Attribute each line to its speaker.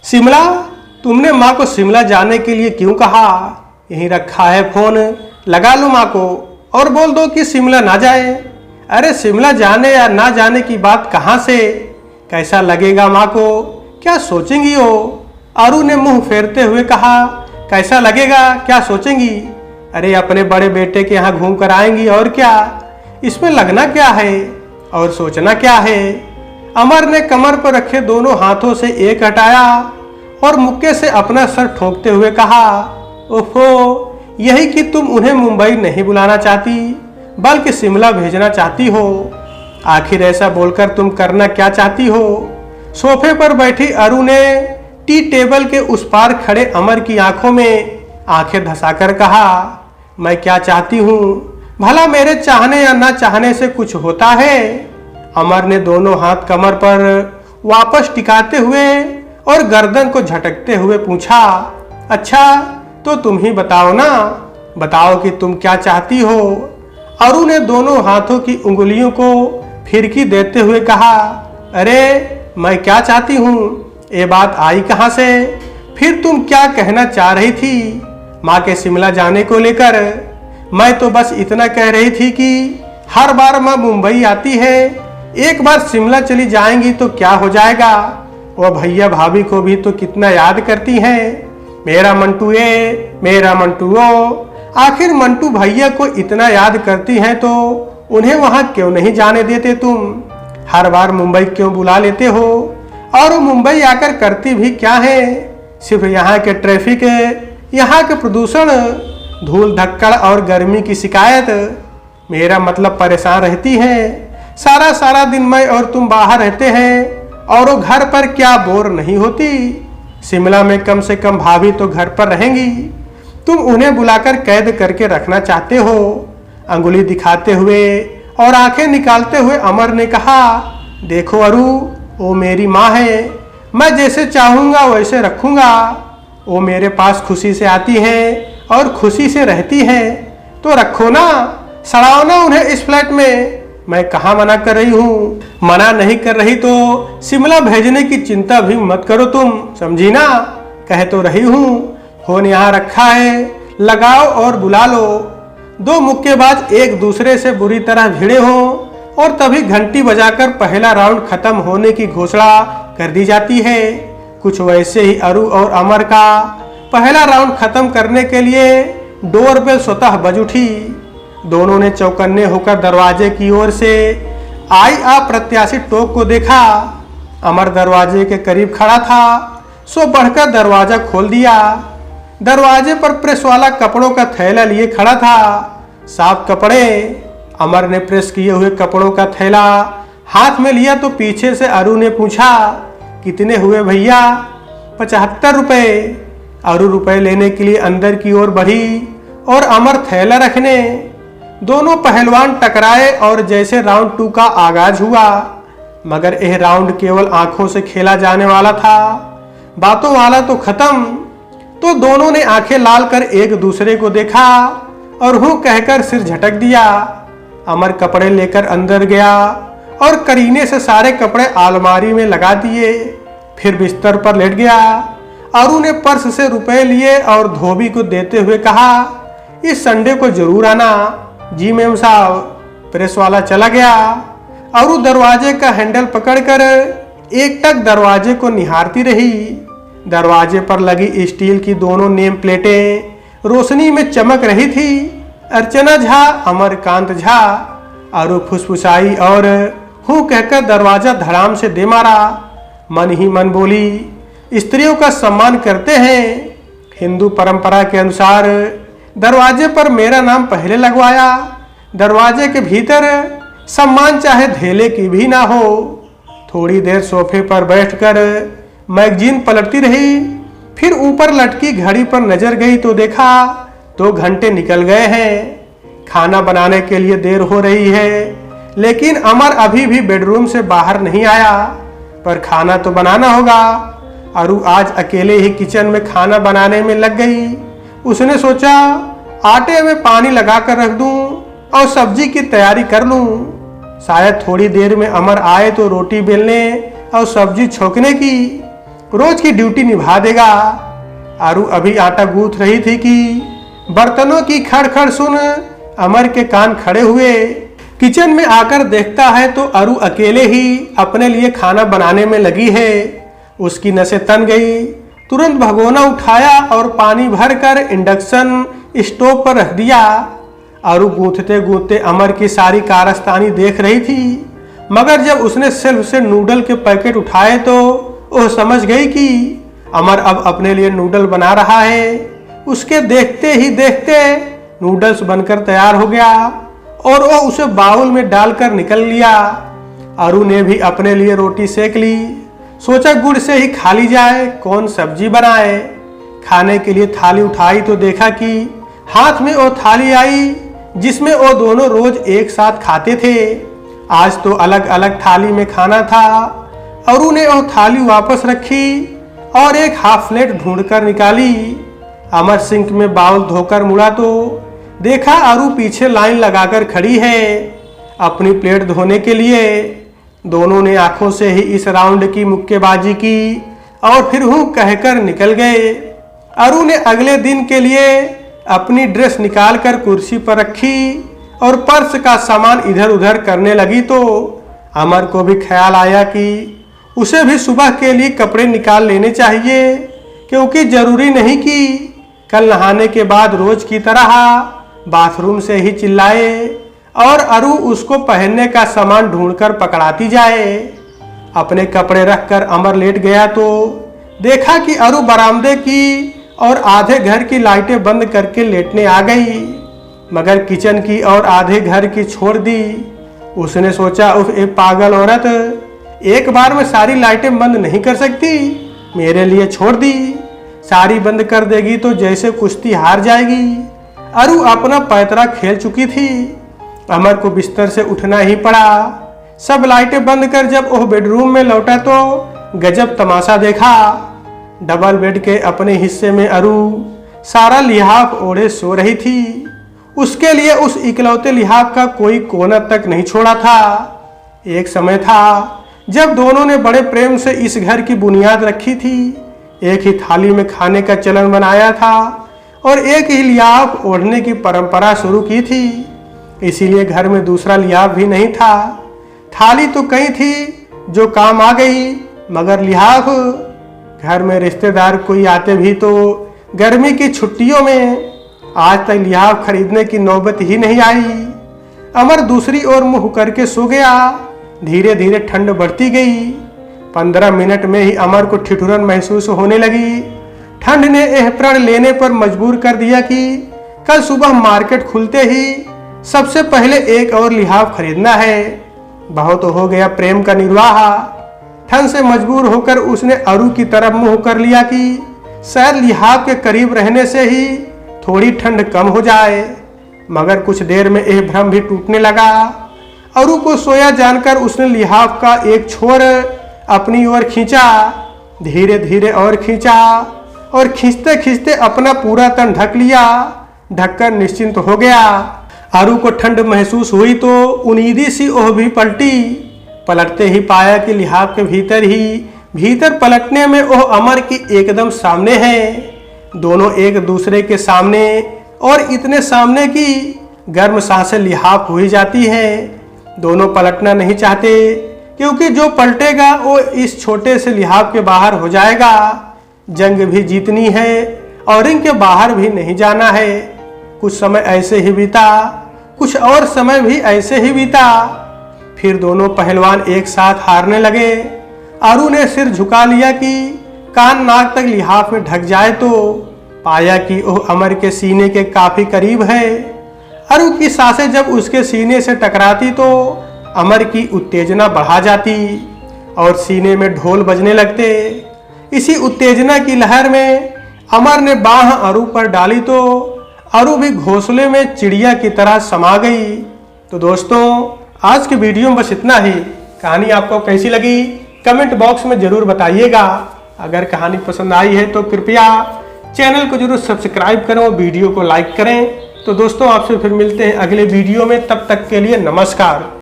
Speaker 1: शिमला, तुमने माँ को शिमला जाने के लिए क्यों कहा? यहीं रखा है फोन, लगा लो माँ को और बोल दो कि शिमला ना जाए। अरे शिमला जाने या ना जाने की बात कहाँ से? कैसा लगेगा माँ को? क्या सोचेंगी वो? अरु ने मुंह फेरते हुए कहा, कैसा लगेगा, क्या सोचेंगी? अरे अपने बड़े बेटे के यहाँ घूम कर आएंगी और क्या, इसमें लगना क्या है और सोचना क्या है? अमर ने कमर पर रखे दोनों हाथों से एक हटाया और मुक्के से अपना सर ठोंकते हुए कहा, ओफो, यही कि तुम उन्हें मुंबई नहीं बुलाना चाहती बल्कि शिमला भेजना चाहती हो। आखिर ऐसा बोलकर तुम करना क्या चाहती हो? सोफे पर बैठी अरु ने टी टेबल के उस पार खड़े अमर की आंखों में आंखें धंसाकर कहा, मैं क्या चाहती हूँ? भला मेरे चाहने या ना चाहने से कुछ होता है? अमर ने दोनों हाथ कमर पर वापस टिकाते हुए और गर्दन को झटकते हुए पूछा, अच्छा तो तुम ही बताओ ना, बताओ कि तुम क्या चाहती हो? अरु ने दोनों हाथों की उंगलियों को फिरकी देते हुए कहा, अरे मैं क्या चाहती हूँ, ये बात आई कहाँ से? फिर तुम क्या कहना चाह रही थी माँ के शिमला जाने को लेकर? मैं तो बस इतना कह रही थी कि हर बार माँ मुंबई आती है, एक बार शिमला चली जाएंगी तो क्या हो जाएगा? वो भैया भाभी को भी तो कितना याद करती हैं, मेरा मंटू ये, मेरा मंटू वो। आखिर मंटू भैया को इतना याद करती हैं तो उन्हें वहाँ क्यों नहीं जाने देते तुम? हर बार मुंबई क्यों बुला लेते हो? और वो मुंबई आकर करती भी क्या है? सिर्फ यहाँ के ट्रैफिक, यहाँ के प्रदूषण, धूल धक्कड़ और गर्मी की शिकायत। मेरा मतलब परेशान रहती हैं। सारा दिन मैं और तुम बाहर रहते हैं और वो घर पर क्या बोर नहीं होती? शिमला में कम से कम भाभी तो घर पर रहेंगी, तुम उन्हें बुलाकर कैद करके रखना चाहते हो। अंगुली दिखाते हुए और आंखें निकालते हुए अमर ने कहा, देखो अरु, वो मेरी माँ है, मैं जैसे चाहूँगा वैसे रखूँगा। वो मेरे पास खुशी से आती है और खुशी से रहती है, तो रखो ना, सड़ाओ ना उन्हें इस फ्लैट में। मैं कहाँ मना कर रही हूँ? मना नहीं कर रही तो शिमला भेजने की चिंता भी मत करो तुम, समझी ना? कह तो रही हूँ, फोन यहाँ रखा है, लगाओ और बुला लो। दो मुक्केबाज एक दूसरे से बुरी तरह भिड़े हों और तभी घंटी बजाकर पहला राउंड खत्म होने की घोषणा कर दी जाती है। कुछ वैसे ही अरु और अमर का पहला राउंड खत्म करने के लिए डोरबेल स्वतः बज उठी। दोनों ने चौकन्ने होकर दरवाजे की ओर से आई अप्रत्याशित टोक को देखा। अमर दरवाजे के करीब खड़ा था, सो बढ़कर दरवाजा खोल दिया। दरवाजे पर प्रेस वाला कपड़ों का थैला लिए खड़ा था, साफ कपड़े। अमर ने प्रेस किए हुए कपड़ों का थैला हाथ में लिया तो पीछे से अरु ने पूछा, कितने हुए भैया? 75 रुपए। अरु रुपए लेने के लिए अंदर की ओर बढ़ी और अमर थैला रखने। दोनों पहलवान टकराए और जैसे राउंड 2 का आगाज हुआ, मगर यह राउंड केवल आंखों से खेला जाने वाला था, बातों वाला तो खत्म। तो दोनों ने आंखें लाल कर एक दूसरे को देखा और हूँ कहकर सिर झटक दिया। अमर कपड़े लेकर अंदर गया और करीने से सारे कपड़े अलमारी में लगा दिए, फिर बिस्तर पर लेट गया। अरु ने पर्स से रुपए लिए और धोबी को देते हुए कहा, इस संडे को जरूर आना। जी मैम साहब। प्रेस वाला चला गया। अरु दरवाजे का हैंडल पकड़कर एकटक दरवाजे को निहारती रही। दरवाजे पर लगी स्टील की दोनों नेम प्लेटें रोशनी में चमक रही थी। अर्चना झा, अमरकांत झा। अरु फुसफुसाई और हूँ कहकर दरवाजा धड़ाम से दे मारा। मन ही मन बोली, स्त्रियों का सम्मान करते हैं, हिंदू परंपरा के अनुसार दरवाजे पर मेरा नाम पहले लगवाया। दरवाजे के भीतर सम्मान चाहे धेले की भी ना हो। थोड़ी देर सोफे पर बैठकर मैगजीन पलटती रही, फिर ऊपर लटकी घड़ी पर नजर गई तो देखा 2 घंटे निकल गए हैं। खाना बनाने के लिए देर हो रही है, लेकिन अमर अभी भी बेडरूम से बाहर नहीं आया। पर खाना तो बनाना होगा। अरु आज अकेले ही किचन में खाना बनाने में लग गई। उसने सोचा, आटे में पानी लगाकर रख दूं और सब्जी की तैयारी कर लूं। शायद थोड़ी देर में अमर आए तो रोटी बेलने और सब्जी छोंकने की। रोज की ड्यूटी निभा देगा। आरू अभी आटा गूंथ रही थी कि बर्तनों की खड़खड़ सुन अमर के कान खड़े हुए। किचन में आकर देखता है तो अरू अकेले ही अपने लिए खाना बनाने में लगी है। उसकी नसें तन गई। तुरंत भगोना उठाया और पानी भरकर इंडक्शन स्टोव पर रख दिया। अरू गूंथते गूंथते अमर की सारी कारस्तानी देख रही थी, मगर जब उसने शेल्फ से नूडल के पैकेट उठाए तो वह समझ गई कि अमर अब अपने लिए नूडल बना रहा है। उसके देखते ही देखते नूडल्स बनकर तैयार हो गया और वह उसे बाउल में डालकर निकल लिया। अरू ने भी अपने लिए रोटी सेक ली। सोचा गुड़ से ही खा ली जाए, कौन सब्जी बनाए। खाने के लिए थाली उठाई तो देखा कि हाथ में वो थाली आई जिसमें वो दोनों रोज एक साथ खाते थे। आज तो अलग अलग थाली में खाना था। अरू ने वो थाली वापस रखी और एक हाफ प्लेट ढूंढकर निकाली। अमर सिंक में बाउल धोकर मुड़ा तो देखा अरू पीछे लाइन लगाकर खड़ी है अपनी प्लेट धोने के लिए। दोनों ने आंखों से ही इस राउंड की मुक्केबाजी की और फिर हूँ कहकर निकल गए। अरू ने अगले दिन के लिए अपनी ड्रेस निकालकर कुर्सी पर रखी और पर्स का सामान इधर उधर करने लगी तो अमर को भी ख्याल आया कि उसे भी सुबह के लिए कपड़े निकाल लेने चाहिए, क्योंकि जरूरी नहीं कि कल नहाने के बाद रोज की तरह बाथरूम से ही चिल्लाए और अरू उसको पहनने का सामान ढूंढकर पकड़ाती जाए। अपने कपड़े रखकर अमर लेट गया तो देखा कि अरू बरामदे की और आधे घर की लाइटें बंद करके लेटने आ गई, मगर किचन की और आधे घर की छोड़ दी। उसने सोचा उफ, एक पागल औरत एक बार में सारी लाइटें बंद नहीं कर सकती, मेरे लिए छोड़ दी। सारी बंद कर देगी तो जैसे कुश्ती हार जाएगी। अरू अपना पैतरा खेल चुकी थी। अमर को बिस्तर से उठना ही पड़ा। सब लाइटें बंद कर जब वह बेडरूम में लौटा तो गजब तमाशा देखा। डबल बेड के अपने हिस्से में अरू सारा लिहाफ ओढ़े सो रही थी। उसके लिए उस इकलौते लिहाफ का कोई कोना तक नहीं छोड़ा था। एक समय था जब दोनों ने बड़े प्रेम से इस घर की बुनियाद रखी थी। एक ही थाली में खाने का चलन बनाया था और एक ही लिहाफ ओढ़ने की परंपरा शुरू की थी। इसीलिए घर में दूसरा लिहाफ भी नहीं था। थाली तो कई थी जो काम आ गई, मगर लिहाफ घर में रिश्तेदार कोई आते भी तो गर्मी की छुट्टियों में आज तक लिहाफ खरीदने की नौबत ही नहीं आई। अमर दूसरी ओर मुंह करके सो गया। धीरे धीरे ठंड बढ़ती गई। 15 मिनट में ही अमर को ठिठुरन महसूस होने लगी। ठंड ने यह प्रण लेने पर मजबूर कर दिया कि कल सुबह मार्केट खुलते ही सबसे पहले एक और लिहाफ खरीदना है। बहुत हो गया प्रेम का निर्वाह। ठंड से मजबूर होकर उसने अरू की तरफ मुंह कर लिया कि शायद लिहाफ के करीब रहने से ही थोड़ी ठंड कम हो जाए, मगर कुछ देर में यह भ्रम भी टूटने लगा। अरू को सोया जानकर उसने लिहाफ का एक छोर अपनी ओर खींचा। धीरे धीरे और खींचा और खींचते खींचते अपना पूरा तन ढक लिया। ढककर निश्चिंत हो गया। अरू को ठंड महसूस हुई तो उम्मीदी सी ओह भी पलटी। पलटते ही पाया कि लिहाफ के भीतर पलटने में ओह अमर की एकदम सामने है। दोनों एक दूसरे के सामने और इतने सामने की गर्म सांसें लिहाफ हुई जाती है। दोनों पलटना नहीं चाहते, क्योंकि जो पलटेगा वो इस छोटे से लिहाफ के बाहर हो जाएगा। जंग भी जीतनी है और रिंग के बाहर भी नहीं जाना है। कुछ समय ऐसे ही बीता, कुछ और समय भी ऐसे ही बीता। फिर दोनों पहलवान एक साथ हारने लगे। अरू ने सिर झुका लिया कि कान नाक तक लिहाफ में ढक जाए तो पाया कि वह अमर के सीने के काफी करीब है। अरू की सांसें जब उसके सीने से टकराती तो अमर की उत्तेजना बढ़ा जाती और सीने में ढोल बजने लगते। इसी उत्तेजना की लहर में अमर ने बाह अरू पर डाली तो अरू भी घोंसले में चिड़िया की तरह समा गई। तो दोस्तों, आज के वीडियो में बस इतना ही। कहानी आपको कैसी लगी कमेंट बॉक्स में जरूर बताइएगा। अगर कहानी पसंद आई है तो कृपया चैनल को जरूर सब्सक्राइब करें और वीडियो को लाइक करें। तो दोस्तों, आपसे फिर मिलते हैं अगले वीडियो में। तब तक के लिए नमस्कार।